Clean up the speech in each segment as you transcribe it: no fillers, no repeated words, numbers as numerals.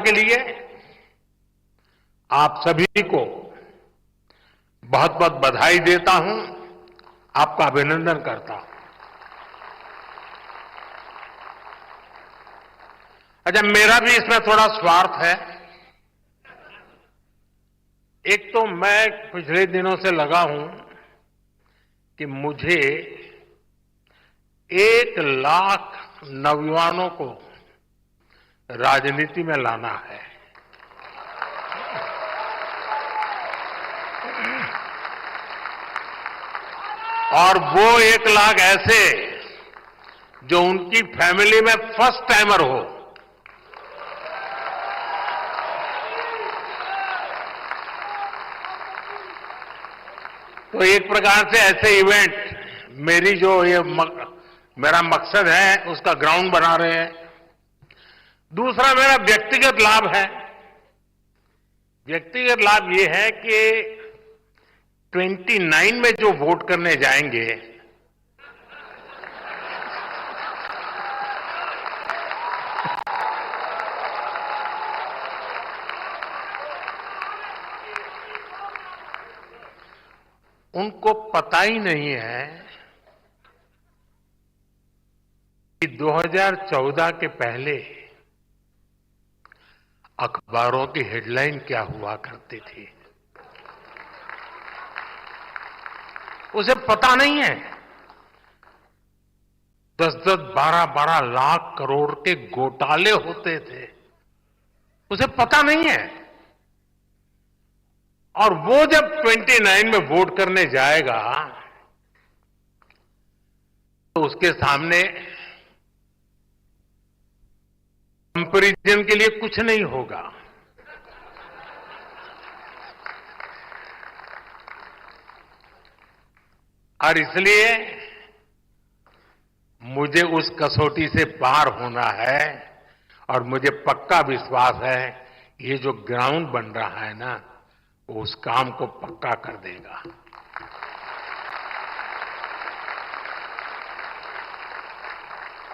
के लिए आप सभी को बहुत बहुत बधाई देता हूं, आपका अभिनंदन करता हूं। अच्छा, मेरा भी इसमें थोड़ा स्वार्थ है। एक तो मैं पिछले दिनों से लगा हूं कि मुझे 1 लाख नौजवानों को राजनीति में लाना है। और वो 1 लाख ऐसे जो उनकी फैमिली में फर्स्ट टाइमर हो। तो एक प्रकार से ऐसे इवेंट मेरी जो मेरा मकसद है उसका ग्राउंड बना रहे हैं। दूसरा मेरा व्यक्तिगत लाभ है। व्यक्तिगत लाभ ये है कि 29 में जो वोट करने जाएंगे उनको पता ही नहीं है कि 2014 के पहले अखबारों की हेडलाइन क्या हुआ करती थी। उसे पता नहीं है। 10-10, 12-12 लाख करोड़ के घोटाले होते थे, उसे पता नहीं है। और वो जब 29 में वोट करने जाएगा तो उसके सामने कंपैरिजन के लिए कुछ नहीं होगा। और इसलिए मुझे उस कसौटी से पार होना है। और मुझे पक्का विश्वास है ये जो ग्राउंड बन रहा है ना, वो उस काम को पक्का कर देगा।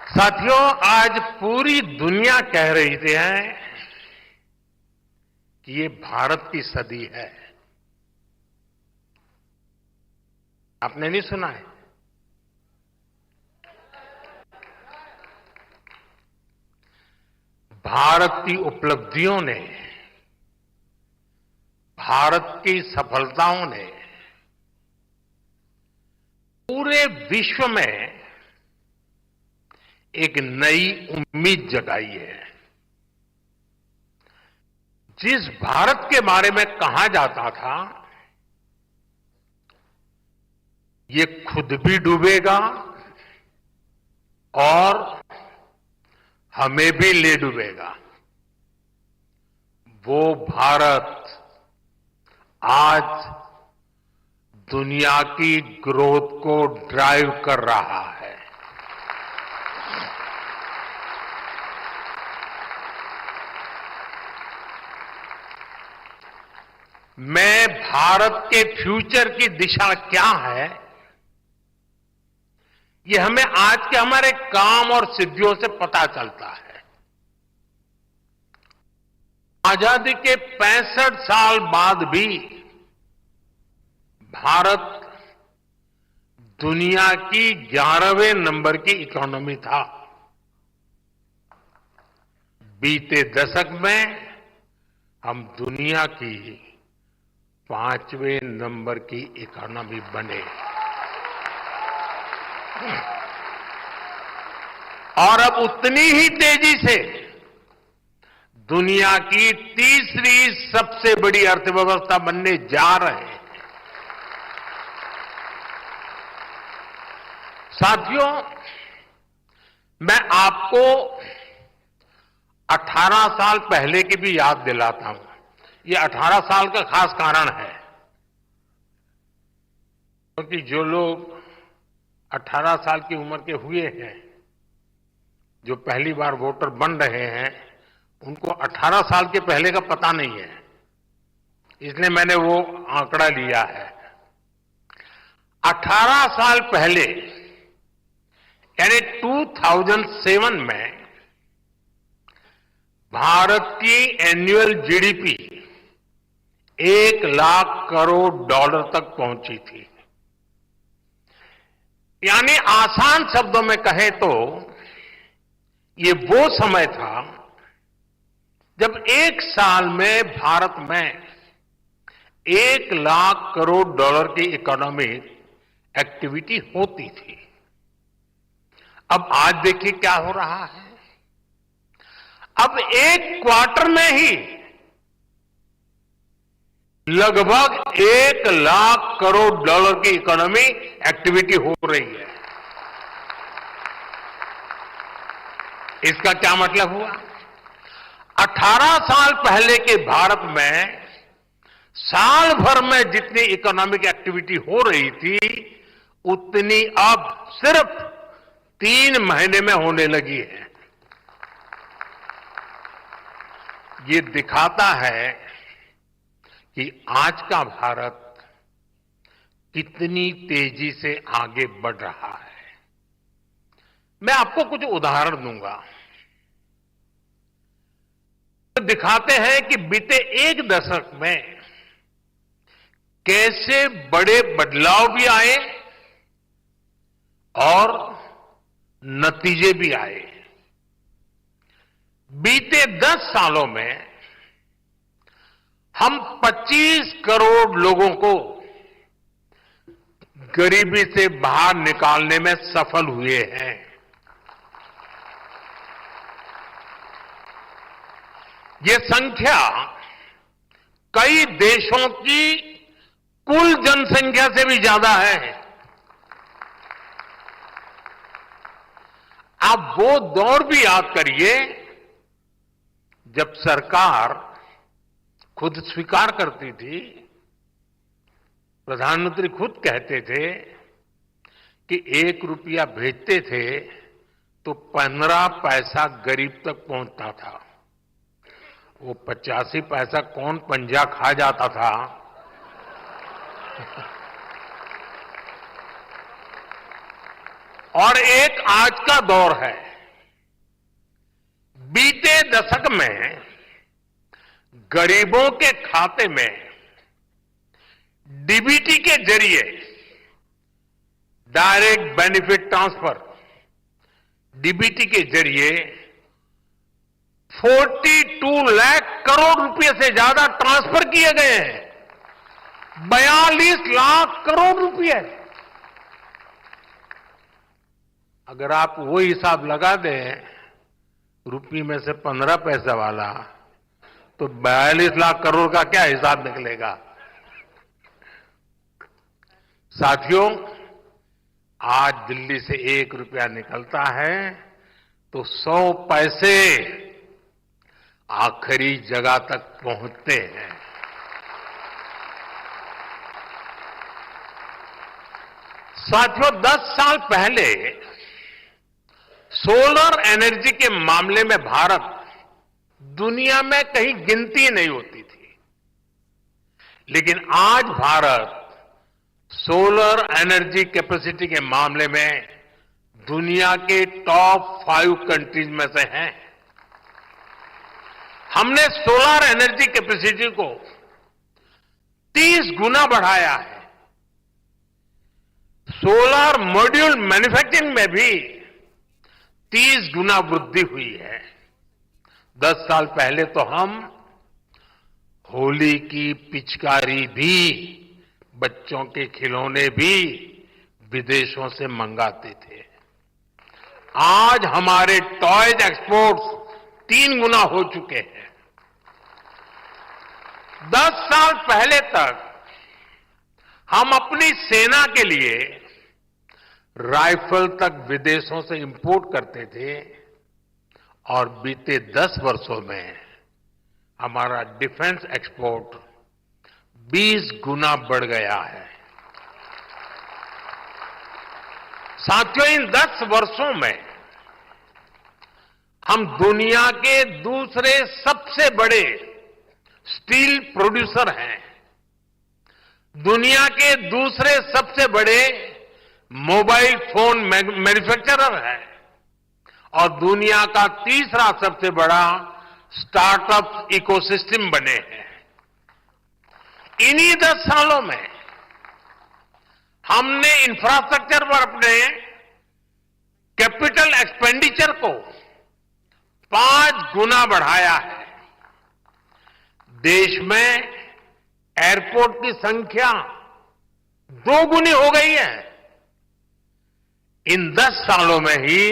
साथियों, आज पूरी दुनिया कह रही है कि ये भारत की सदी है। आपने नहीं सुना है? भारत की उपलब्धियों ने, भारत की सफलताओं ने पूरे विश्व में एक नई उम्मीद जगाई है। जिस भारत के बारे में कहा जाता था ये खुद भी डूबेगा और हमें भी ले डूबेगा, वो भारत आज दुनिया की ग्रोथ को ड्राइव कर रहा है। मैं भारत के फ्यूचर की दिशा क्या है, ये हमें आज के हमारे काम और सिद्धियों से पता चलता है। आजादी के 65 साल बाद भी भारत दुनिया की 11वें नंबर की इकोनॉमी था। बीते दशक में हम दुनिया की 5वें नंबर की इकोनॉमी बने। और अब उतनी ही तेजी से दुनिया की तीसरी सबसे बड़ी अर्थव्यवस्था बनने जा रहे हैं। साथियों, मैं आपको 18 साल पहले की भी याद दिलाता हूं। ये 18 साल का खास कारण है क्योंकि जो लोग 18 साल की उम्र के हुए हैं, जो पहली बार वोटर बन रहे हैं, उनको 18 साल के पहले का पता नहीं है। इसलिए मैंने वो आंकड़ा लिया है। 18 साल पहले यानी 2007 में भारत की annual GDP 1 lakh crore dollar तक पहुंची थी। यानी आसान शब्दों में कहें तो ये वो समय था जब एक साल में भारत में 1 लाख करोड़ डॉलर की इकोनॉमिक एक्टिविटी होती थी। अब आज देखिए क्या हो रहा है। अब एक क्वार्टर में ही लगभग 1 लाख करोड़ डॉलर की इकोनॉमी एक्टिविटी हो रही है। इसका क्या मतलब हुआ? 18 साल पहले के भारत में साल भर में जितनी इकोनॉमिक एक्टिविटी हो रही थी उतनी अब सिर्फ 3 महीने में होने लगी है। ये दिखाता है कि आज का भारत कितनी तेजी से आगे बढ़ रहा है। मैं आपको कुछ उदाहरण दूंगा तो दिखाते हैं कि बीते 1 दशक में कैसे बड़े बदलाव भी आए और नतीजे भी आए। बीते 10 सालों में हम 25 करोड़ लोगों को गरीबी से बाहर निकालने में सफल हुए हैं। ये संख्या कई देशों की कुल जनसंख्या से भी ज्यादा है। आप वो दौर भी याद करिए जब सरकार खुद स्वीकार करती थी, प्रधानमंत्री खुद कहते थे कि 1 रुपया भेजते थे तो 15 पैसा गरीब तक पहुंचता था। वो 85 पैसा कौन पंजा खा जाता था। और एक आज का दौर है। बीते दशक में गरीबों के खाते में डीबीटी के जरिए डायरेक्ट बेनिफिट ट्रांसफर डीबीटी के जरिए 42 लाख करोड़ रुपए से ज्यादा ट्रांसफर किए गए हैं। 42 लाख करोड़ रुपए। अगर आप वो हिसाब लगा दें रुपये में से 15 पैसा वाला तो 42 लाख करोड़ का क्या हिसाब निकलेगा। साथियों, आज दिल्ली से 1 रुपया निकलता है तो 100 पैसे आखिरी जगह तक पहुंचते हैं। साथियों, 10 साल पहले सोलर एनर्जी के मामले में भारत दुनिया में कहीं गिनती नहीं होती थी, लेकिन आज भारत सोलर एनर्जी कैपेसिटी के मामले में दुनिया के टॉप 5 कंट्रीज में से हैं। हमने सोलर एनर्जी कैपेसिटी को 30 गुना बढ़ाया है। सोलर मॉड्यूल मैन्युफैक्चरिंग में भी 30 गुना वृद्धि हुई है। 10 साल पहले तो हम होली की पिचकारी भी, बच्चों के खिलौने भी विदेशों से मंगाते थे। आज हमारे टॉयज एक्सपोर्ट्स 3 गुना हो चुके हैं। 10 साल पहले तक हम अपनी सेना के लिए राइफल तक विदेशों से इंपोर्ट करते थे और बीते 10 वर्षों में हमारा डिफेंस एक्सपोर्ट 20 गुना बढ़ गया है। साथियों, इन 10 वर्षों में हम दुनिया के दूसरे सबसे बड़े स्टील प्रोड्यूसर हैं, दुनिया के दूसरे सबसे बड़े मोबाइल फोन मैन्युफैक्चरर है और दुनिया का तीसरा सबसे बड़ा स्टार्टअप इकोसिस्टम बने हैं। इन्हीं 10 सालों में हमने इंफ्रास्ट्रक्चर पर अपने कैपिटल एक्सपेंडिचर को 5 गुना बढ़ाया है। देश में एयरपोर्ट की संख्या 2 गुनी हो गई है। इन 10 सालों में ही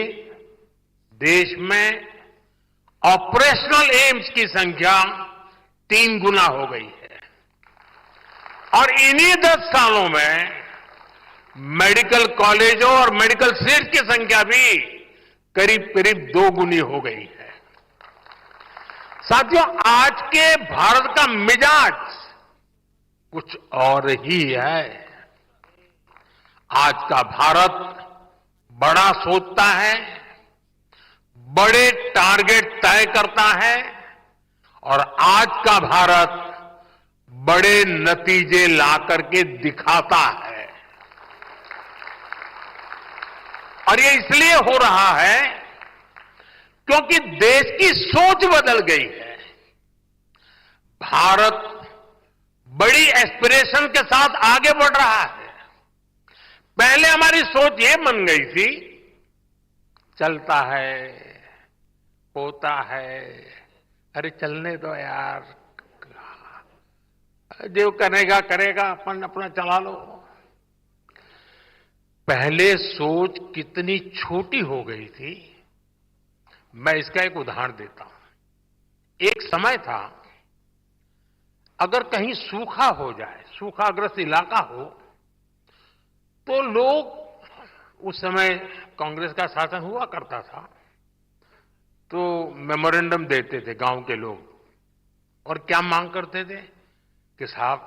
देश में ऑपरेशनल एम्स की संख्या 3 गुना हो गई है और इन्हीं 10 सालों में मेडिकल कॉलेजों और मेडिकल सीट की संख्या भी करीब करीब 2 गुनी हो गई है। साथियों, आज के भारत का मिजाज कुछ और ही है। आज का भारत बड़ा सोचता है, बड़े टारगेट तय करता है और आज का भारत बड़े नतीजे ला करके दिखाता है। और ये इसलिए हो रहा है क्योंकि देश की सोच बदल गई है। भारत बड़ी एस्पिरेशन के साथ आगे बढ़ रहा है। पहले हमारी सोच ये बन गई थी, चलता है, होता है, अरे चलने दो यार, जो करेगा करेगा, अपन अपना चला लो। पहले सोच कितनी छोटी हो गई थी। मैं इसका एक उदाहरण देता हूं। एक समय था, अगर कहीं सूखा हो जाए, सूखाग्रस्त इलाका हो, तो लोग, उस समय कांग्रेस का शासन हुआ करता था, तो मेमोरेंडम देते थे गांव के लोग और क्या मांग करते थे कि साहब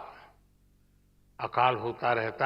अकाल होता रहता